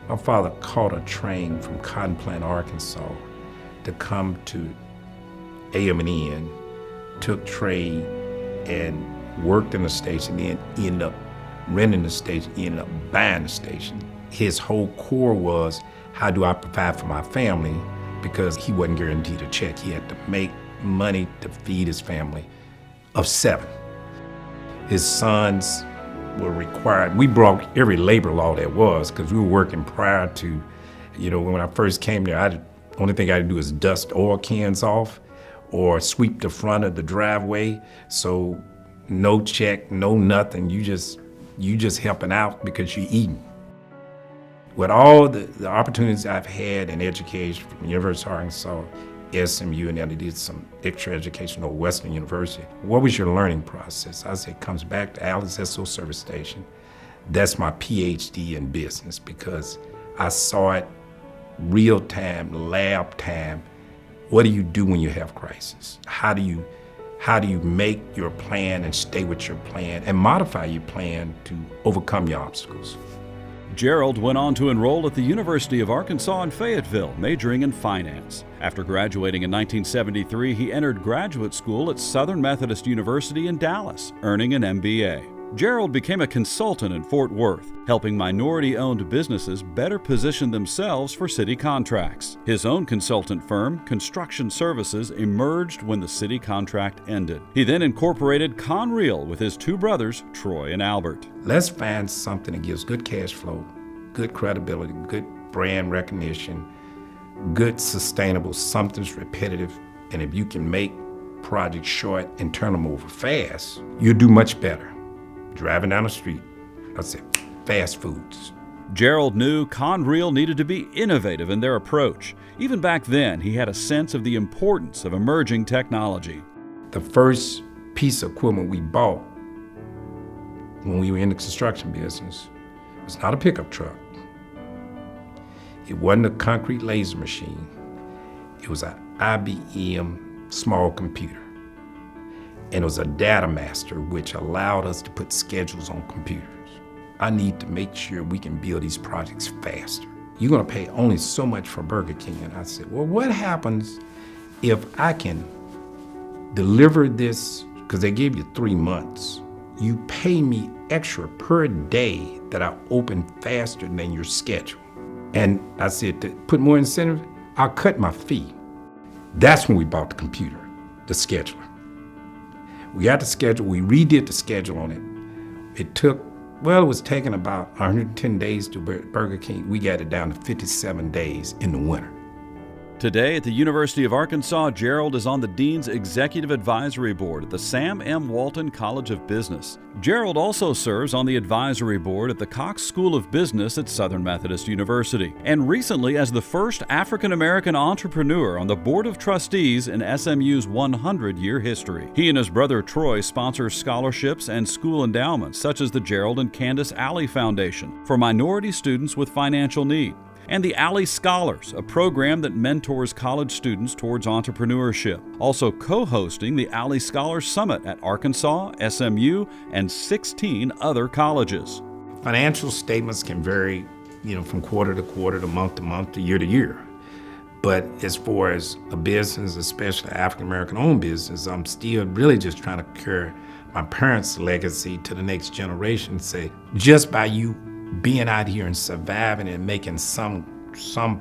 My father caught a train from Cotton Plant, Arkansas to come to AM&N, took trade and worked in the station, then ended up renting the station, ended up buying the station. His whole core was, how do I provide for my family? Because he wasn't guaranteed a check. He had to make money to feed his family of 7. His sons were required. We broke every labor law there was because we were working prior to, when I first came there, the only thing I had to do is dust oil cans off or sweep the front of the driveway. So no check, no nothing. You just helping out because you're eating. With all the opportunities I've had in education from University of Arkansas, SMU, and then I did some extra education at Western University. What was your learning process? I said, it comes back to Alice Esso Service Station. That's my PhD in business because I saw it real time, lab time. What do you do when you have crisis? How do you make your plan and stay with your plan and modify your plan to overcome your obstacles? Gerald went on to enroll at the University of Arkansas in Fayetteville, majoring in finance. After graduating in 1973, he entered graduate school at Southern Methodist University in Dallas, earning an MBA. Gerald became a consultant in Fort Worth, helping minority-owned businesses better position themselves for city contracts. His own consultant firm, Construction Services, emerged when the city contract ended. He then incorporated Conrail with his 2 brothers, Troy and Albert. Let's find something that gives good cash flow, good credibility, good brand recognition, good sustainable, something's repetitive, and if you can make projects short and turn them over fast, you'll do much better. Driving down the street, I said, fast foods. Gerald knew Conrail needed to be innovative in their approach. Even back then, he had a sense of the importance of emerging technology. The first piece of equipment we bought when we were in the construction business was not a pickup truck. It wasn't a concrete laser machine. It was an IBM small computer. And it was a data master, which allowed us to put schedules on computers. I need to make sure we can build these projects faster. You're gonna pay only so much for Burger King. And I said, well, what happens if I can deliver this, because they gave you 3 months, you pay me extra per day that I open faster than your schedule. And I said, to put more incentive, I'll cut my fee. That's when we bought the computer, the scheduler. We got the schedule, we redid the schedule on it. It was taking about 110 days to Burger King. We got it down to 57 days in the winter. Today at the University of Arkansas, Gerald is on the Dean's Executive Advisory Board at the Sam M. Walton College of Business. Gerald also serves on the advisory board at the Cox School of Business at Southern Methodist University, and recently as the first African-American entrepreneur on the Board of Trustees in SMU's 100-year history. He and his brother Troy sponsor scholarships and school endowments such as the Gerald and Candace Alley Foundation for minority students with financial need, and the Alley Scholars, a program that mentors college students towards entrepreneurship. Also co-hosting the Alley Scholars Summit at Arkansas, SMU, and 16 other colleges. Financial statements can vary, from quarter to month to year to year. But as far as a business, especially African-American owned business, I'm still really just trying to carry my parents' legacy to the next generation. Say, just by you being out here and surviving and making some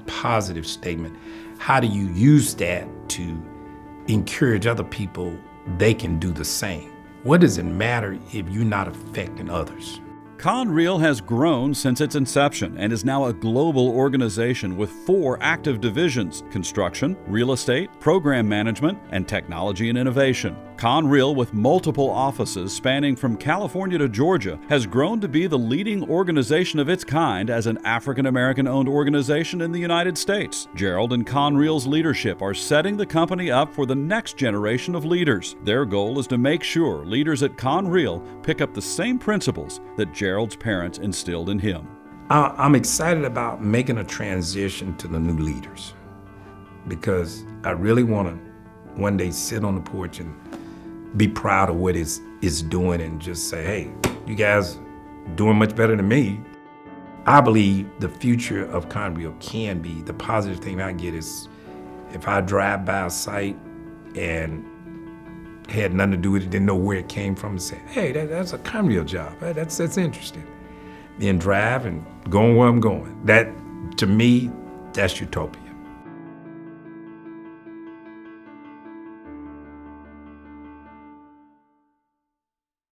positive statement, how do you use that to encourage other people they can do the same? What does it matter if you're not affecting others? Conrail has grown since its inception and is now a global organization with 4 active divisions: construction, real estate, program management, and technology and innovation. Conrail, with multiple offices spanning from California to Georgia, has grown to be the leading organization of its kind as an African-American owned organization in the United States. Gerald and Conrail's leadership are setting the company up for the next generation of leaders. Their goal is to make sure leaders at Conrail pick up the same principles that Gerald's parents instilled in him. I'm excited about making a transition to the new leaders because I really want to one day sit on the porch and be proud of what it's doing and just say, hey, you guys doing much better than me. I believe the future of Conrail can be, the positive thing I get is if I drive by a site and had nothing to do with it, didn't know where it came from, and say, hey, that's a Conrail job. That's interesting. Then drive and going where I'm going. That, to me, that's utopia.